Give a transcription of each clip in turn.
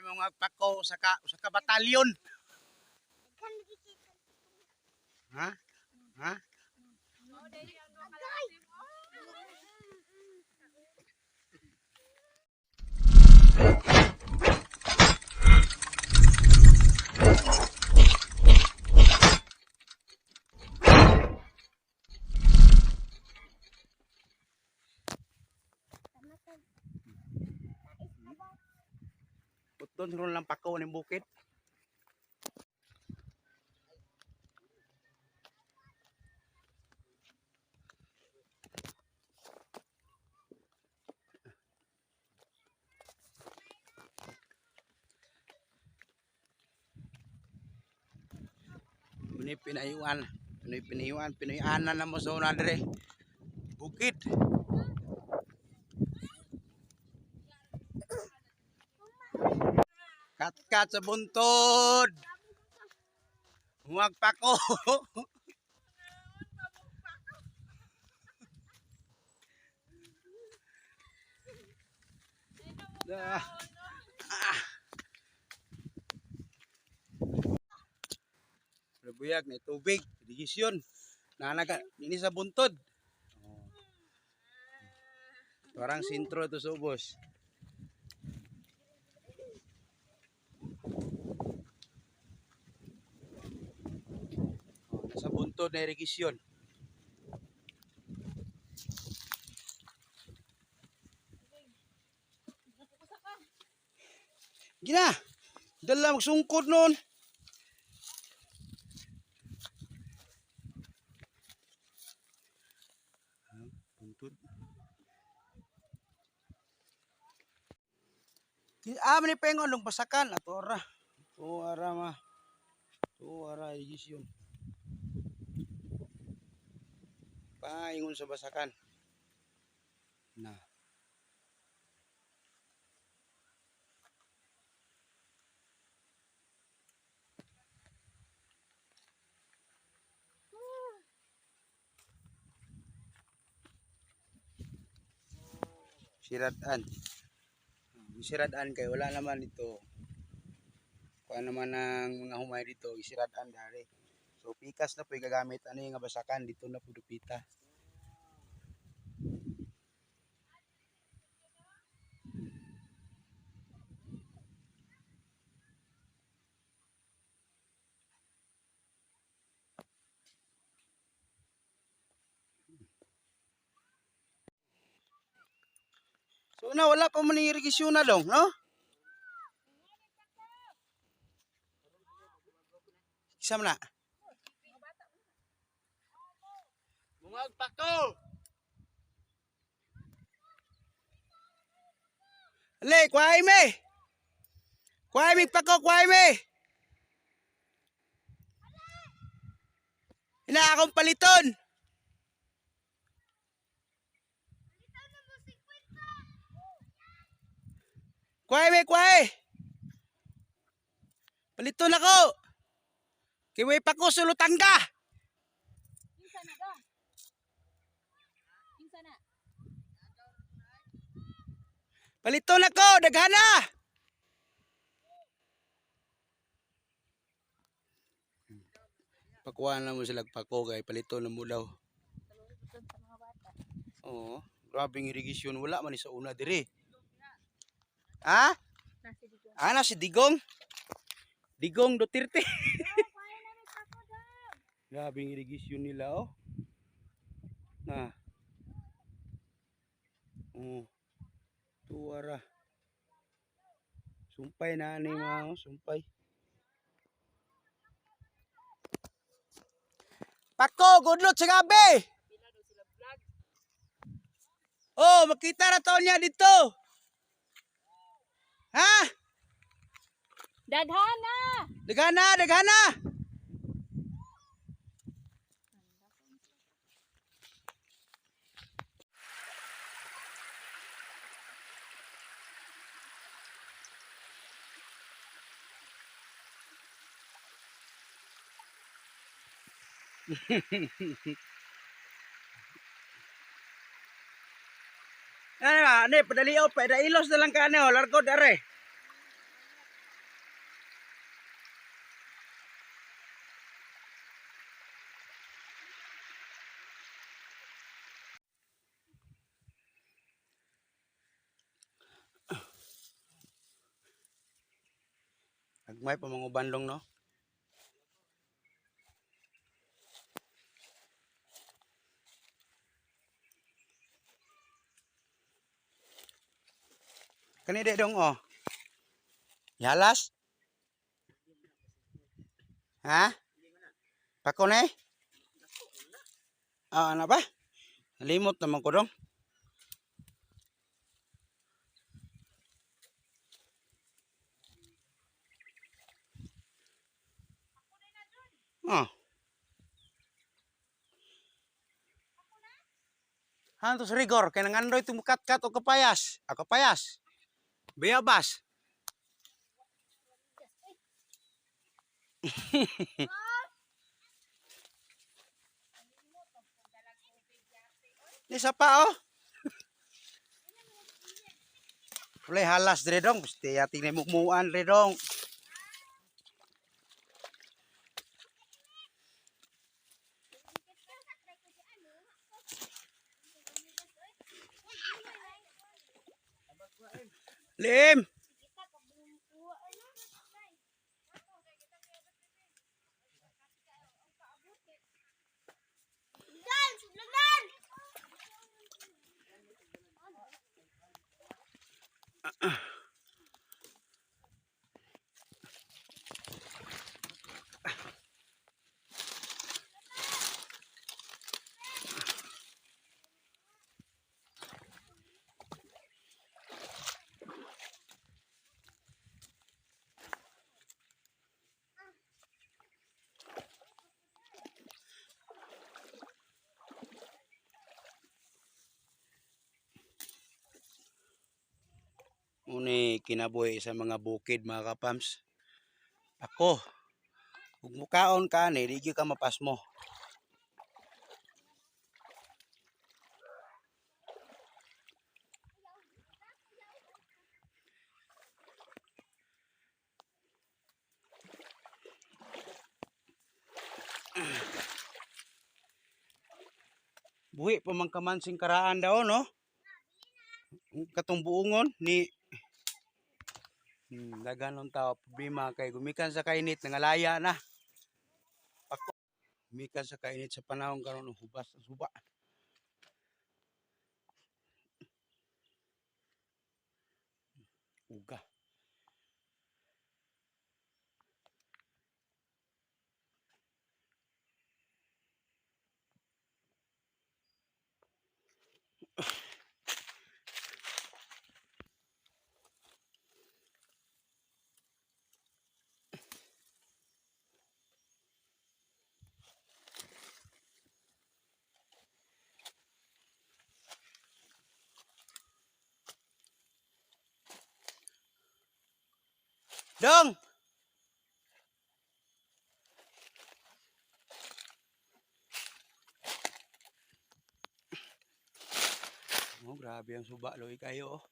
mga pako sa ka batalyon. Ha? Ha? Puton siguro lang pako ng bukid. Pinayuan na mo sa una dire. Bukid. Kat sa buntod. Huwag pako. Buyag na tubig, irigasyon. Nanaga ini sa buntod. Parang sentro to sa ubos. Sa buntod na irigasyon. Gina, dala magsungkod noon. Buntod. Ni pengon dong pasakan ato ora. To ara mah. To ara irigasyon. Paingon sa basakan. Nah. Siradan. Siradan kay wala naman dito. Kuha naman ng mga humay dito, isiradan dari. So pikas na po gagamit ano yung basakan dito na po dupita. So na wala pa man irigasyon na dong, no? Isam na. Bungag pako. Le, kuhay me. Kuhay me pako, kuhay me. Ina akong paliton. Kuhay me, kuhay. Paliton ako. Kiway pako sulutan ka. Pinsa na ga? Pinsa na? Paliton ako, daghana. Pakuha na mo sila pako kay paliton na mo daw. Sa mga bata. Oo, grabing irigasyon wala man sa una dire. Ha? Nasi dito. Ana si Digong. Digong Duterte. Grabing irigasyon nila oh. Na. Oh. Tuwara. Sumpay na ni mga sumpay. Pako, gudlot sa gabi. Oh, makita na taon niya dito. Ha? Daghana! Daghana, daghana. Ano, padaliaw, padailos na lang ka ano, largo dare. Nagmay pa mga bandong no. Kani de dong oh. Yalas? Ha? Pakon eh? Ah, ano ba? Limot naman ko dong. Oh. Hantos rigor kay nangandoy tumukat-kat o kapayas. Ah, kapayas. Bayabas. Ni sa pa oh. Ulay halas dire dong, gusti ating na mukmuan dire dong. Lim. Muni kinabuhi sa mga bukid mga kapams. Ako, kung mukaon ka ni, di ka mapas mo. Buhi pa man kamansing karaan daw no. Katong buungon ni daghanon tao problema kay gumikan sa kainit nangalaya na. Ako gumikan sa kainit sa panahon karon hubas sa suba. Uga. Dong. Oh, grabe ang suba loy kayo oh.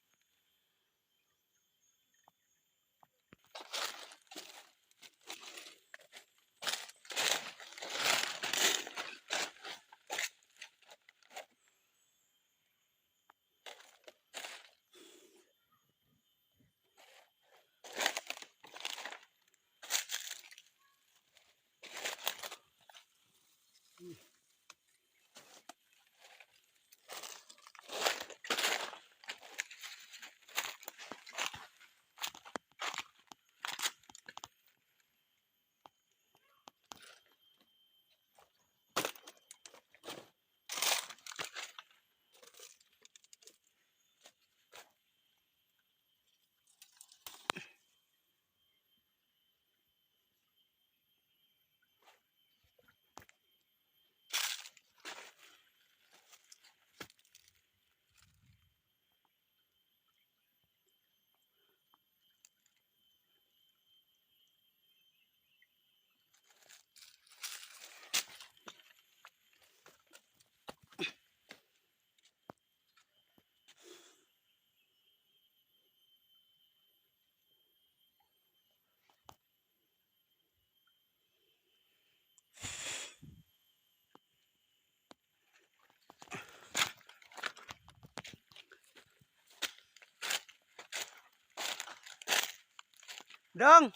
Dong.